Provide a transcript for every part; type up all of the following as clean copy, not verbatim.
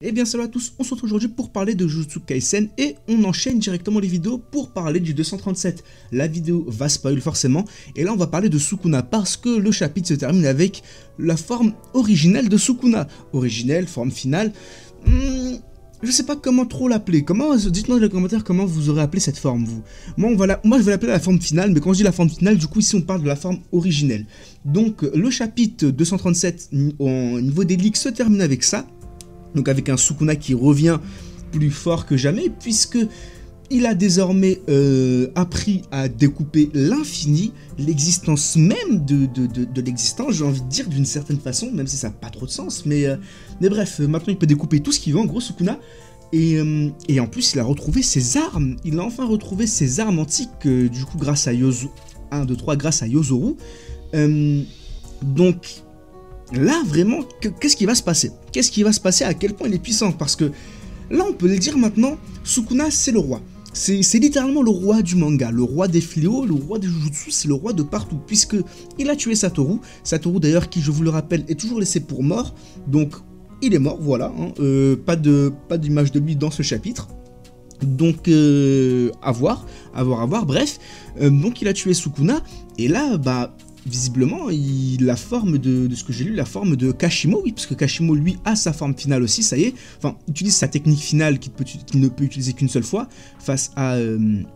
Eh bien salut à tous, on se retrouve aujourd'hui pour parler de Jujutsu Kaisen et on enchaîne directement les vidéos pour parler du 237. La vidéo va spoil forcément et là on va parler de Sukuna parce que le chapitre se termine avec la forme originelle de Sukuna. Originelle, forme finale, je sais pas comment trop l'appeler, dites-moi dans les commentaires comment vous aurez appelé cette forme vous. Moi je vais l'appeler la forme finale, mais quand je dis la forme finale, du coup ici on parle de la forme originelle. Donc le chapitre 237 au niveau des leaks se termine avec ça. Donc avec un Sukuna qui revient plus fort que jamais, puisque il a désormais appris à découper l'infini, l'existence même de l'existence, j'ai envie de dire d'une certaine façon, même si ça n'a pas trop de sens, mais bref, maintenant il peut découper tout ce qu'il veut, en gros Sukuna, et en plus il a retrouvé ses armes, il a enfin retrouvé ses armes antiques, du coup grâce à grâce à Yozoru, donc... Là, vraiment, qu'est-ce qui va se passer? Qu'est-ce qui va se passer? À quel point il est puissant? Parce que là, on peut le dire maintenant, Sukuna, c'est le roi. C'est littéralement le roi du manga, le roi des fléaux, le roi des Jujutsu, c'est le roi de partout. Puisque il a tué Satoru. Satoru, d'ailleurs, qui, je vous le rappelle, est toujours laissé pour mort. Donc, il est mort, voilà. Hein, pas d'image de lui dans ce chapitre. Donc, à voir, bref. Donc, il a tué Sukuna. Et là, bah... visiblement, la forme de ce que j'ai lu, la forme de Kashimo, oui, parce que Kashimo, lui, a sa forme finale aussi, ça y est, enfin, utilise sa technique finale qu'il ne peut utiliser qu'une seule fois, face à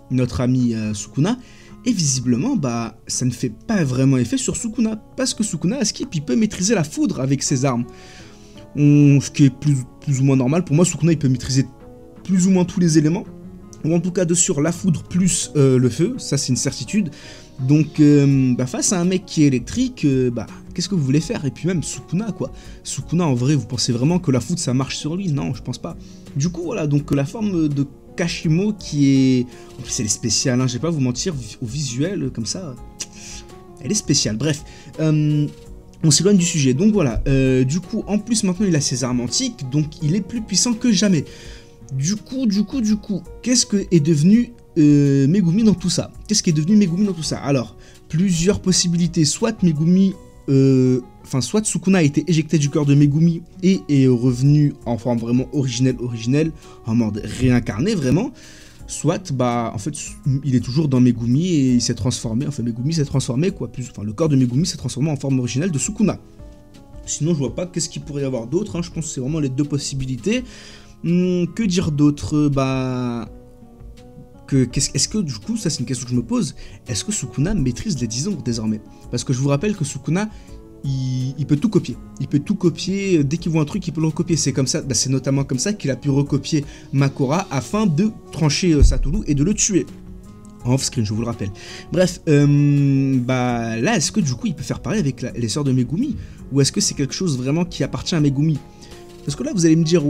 notre ami Sukuna, et visiblement, bah, ça ne fait pas vraiment effet sur Sukuna, parce que Sukuna, à Skip, il peut maîtriser la foudre avec ses armes, ce qui est plus ou moins normal. Pour moi, Sukuna, il peut maîtriser plus ou moins tous les éléments, ou en tout cas de sur la foudre plus le feu, ça c'est une certitude. Donc face à un mec qui est électrique, qu'est-ce que vous voulez faire? Et puis même Sukuna quoi. Sukuna en vrai, vous pensez vraiment que la foudre ça marche sur lui? Non, je pense pas. Du coup voilà, donc la forme de Kashimo qui est... En plus elle est spéciale, hein, je vais pas vous mentir, au visuel comme ça, elle est spéciale. Bref, on s'éloigne du sujet, donc voilà. Du coup, en plus maintenant il a ses armes antiques, donc il est plus puissant que jamais. Du coup, qu'est-ce que est devenu Megumi dans tout ça? Qu'est-ce qui est devenu Megumi dans tout ça? Alors, plusieurs possibilités. Soit Megumi, soit Sukuna a été éjecté du corps de Megumi et est revenu en forme vraiment originelle, en mode réincarné vraiment. Soit, en fait, il est toujours dans Megumi et il s'est transformé. Enfin, Megumi s'est transformé, quoi. Le corps de Megumi s'est transformé en forme originelle de Sukuna. Sinon, je vois pas qu'est-ce qu'il pourrait y avoir d'autre. Hein. Je pense que c'est vraiment les deux possibilités. Que dire d'autre? Est-ce que du coup, ça c'est une question que je me pose, est-ce que Sukuna maîtrise les 10 ombres désormais? Parce que je vous rappelle que Sukuna, il peut tout copier. Il peut tout copier, dès qu'il voit un truc, il peut le recopier. C'est comme ça, c'est notamment comme ça qu'il a pu recopier Makora afin de trancher Satoru et de le tuer. En off-screen, je vous le rappelle. Bref, là, est-ce que du coup, il peut faire pareil avec les sœurs de Megumi? Ou est-ce que c'est quelque chose vraiment qui appartient à Megumi? Parce que là, vous allez me dire...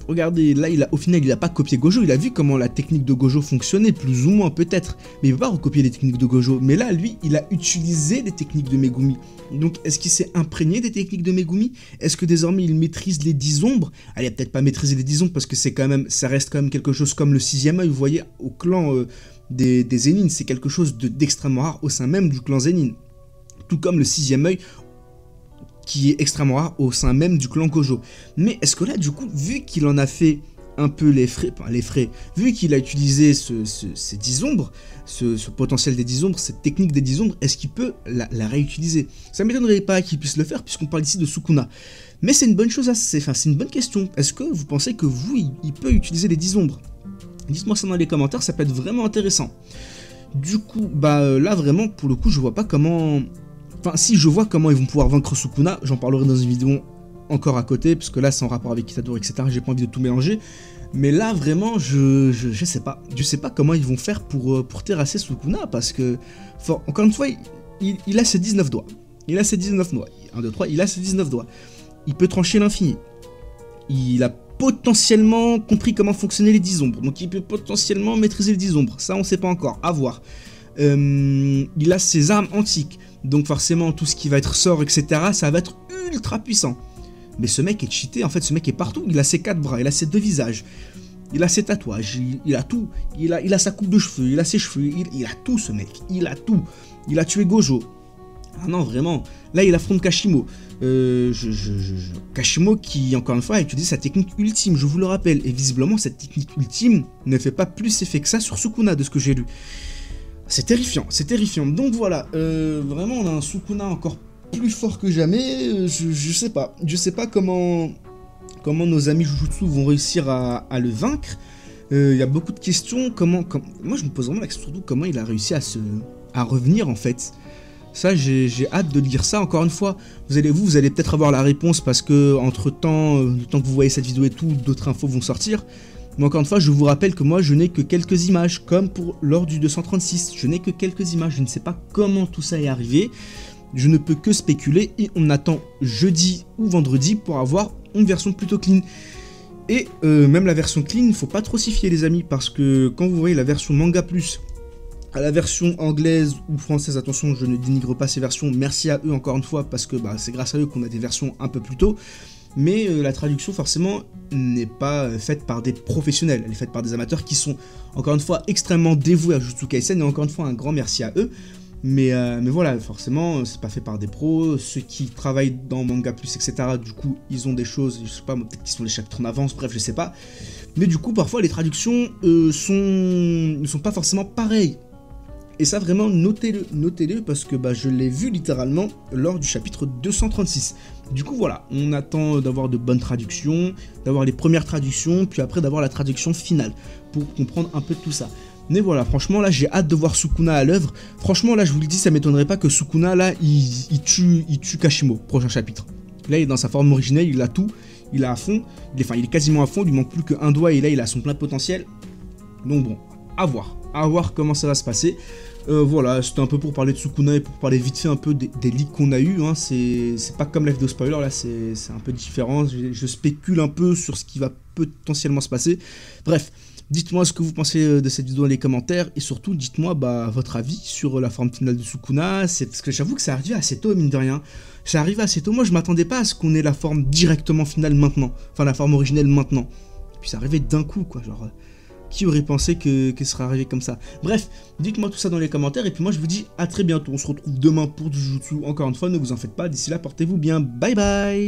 regardez, là, au final, il n'a pas copié Gojo, il a vu comment la technique de Gojo fonctionnait, plus ou moins peut-être, mais il ne veut pas recopier les techniques de Gojo. Mais là, lui, il a utilisé les techniques de Megumi. Donc, est-ce qu'il s'est imprégné des techniques de Megumi? Est-ce que désormais, il maîtrise les 10 ombres? Allez, peut-être pas maîtriser les 10 ombres, parce que ça reste quand même quelque chose comme le 6e œil, vous voyez, au clan des Zenin, c'est quelque chose d'extrêmement rare au sein même du clan Zenin. Tout comme le 6e œil, qui est extrêmement rare au sein même du clan Gojo. Mais est-ce que là, du coup, vu qu'il en a fait un peu les frais, vu qu'il a utilisé ces 10 ombres, ce potentiel des 10 ombres, cette technique des 10 ombres, est-ce qu'il peut la réutiliser? Ça ne m'étonnerait pas qu'il puisse le faire, puisqu'on parle ici de Sukuna. Mais c'est une bonne chose, c'est une bonne question. Est-ce que vous pensez que il peut utiliser les 10 ombres? Dites-moi ça dans les commentaires, ça peut être vraiment intéressant. Du coup, là, vraiment, pour le coup, je vois pas comment... Enfin, si je vois comment ils vont pouvoir vaincre Sukuna, j'en parlerai dans une vidéo encore à côté, parce que là, c'est en rapport avec Itadori, etc. J'ai pas envie de tout mélanger. Mais là, vraiment, je sais pas. Je sais pas comment ils vont faire pour terrasser Sukuna, parce que, encore une fois, il a ses 19 doigts. Il a ses 19 doigts. 1, 2, 3, il a ses 19 doigts. Il peut trancher l'infini. Il a potentiellement compris comment fonctionnaient les 10 ombres. Donc, il peut potentiellement maîtriser les 10 ombres. Ça, on sait pas encore. À voir. Il a ses armes antiques. Donc forcément, tout ce qui va être sort, etc., ça va être ultra puissant. Mais ce mec est cheaté, en fait, ce mec est partout. Il a ses 4 bras, il a ses 2 visages, il a ses tatouages, il a tout. Il a sa coupe de cheveux, il a ses cheveux, il a tout, ce mec. Il a tout. Il a tué Gojo. Ah non, vraiment. Là, il affronte Kashimo. Kashimo qui, encore une fois, a utilisé sa technique ultime, je vous le rappelle. Et visiblement, cette technique ultime ne fait pas plus effet que ça sur Sukuna, de ce que j'ai lu. C'est terrifiant, c'est terrifiant. Donc voilà, vraiment, on a un Sukuna encore plus fort que jamais. Je sais pas comment nos amis Jujutsu vont réussir à le vaincre. Il y a beaucoup de questions. Moi, je me pose vraiment la question surtout comment il a réussi à revenir en fait. Ça, j'ai hâte de lire ça. Encore une fois, vous allez peut-être avoir la réponse parce que entre temps, le temps que vous voyez cette vidéo et tout, d'autres infos vont sortir. Mais encore une fois, je vous rappelle que moi, je n'ai que quelques images, comme lors du 236. Je n'ai que quelques images. Je ne sais pas comment tout ça est arrivé. Je ne peux que spéculer et on attend jeudi ou vendredi pour avoir une version plutôt clean. Et même la version clean, il ne faut pas trop s'y fier les amis, parce que quand vous voyez la version manga plus à la version anglaise ou française, attention, je ne dénigre pas ces versions, merci à eux encore une fois, parce que c'est grâce à eux qu'on a des versions un peu plus tôt, mais la traduction forcément n'est pas faite par des professionnels, elle est faite par des amateurs qui sont encore une fois extrêmement dévoués à Jujutsu Kaisen, et encore une fois un grand merci à eux. Mais voilà, forcément, c'est pas fait par des pros, ceux qui travaillent dans Manga Plus, etc., du coup, ils ont des choses, je sais pas, peut-être qu'ils sont les chapitres en avance, bref, je sais pas. Mais du coup, parfois, les traductions ne sont pas forcément pareilles. Et ça, vraiment, notez-le, parce que je l'ai vu littéralement lors du chapitre 236. Du coup, voilà, on attend d'avoir de bonnes traductions, d'avoir les premières traductions, puis après d'avoir la traduction finale, pour comprendre un peu tout ça. Mais voilà, franchement, là, j'ai hâte de voir Sukuna à l'œuvre. Franchement, là, je vous le dis, ça m'étonnerait pas que Sukuna, là, il tue Kashimo, prochain chapitre. Là, il est dans sa forme originelle, il a tout, il est à fond, il est quasiment à fond, il lui manque plus qu'un doigt, et là, il a son plein potentiel. Donc bon, à voir comment ça va se passer. Voilà, c'était un peu pour parler de Sukuna et pour parler vite fait un peu des leaks qu'on a eu. Hein. C'est pas comme la vidéo spoiler, là, c'est un peu différent. Je spécule un peu sur ce qui va potentiellement se passer. Bref. Dites-moi ce que vous pensez de cette vidéo dans les commentaires, et surtout dites-moi votre avis sur la forme finale de Sukuna, parce que j'avoue que ça arrive assez tôt mine de rien, ça arrive assez tôt, moi je m'attendais pas à ce qu'on ait la forme directement finale maintenant, enfin la forme originelle maintenant, et puis ça arrivait d'un coup quoi, genre qui aurait pensé que ça serait arrivé comme ça. Bref, dites-moi tout ça dans les commentaires, et puis moi je vous dis à très bientôt, on se retrouve demain pour du Jujutsu, encore une fois ne vous en faites pas, d'ici là portez-vous bien, bye bye.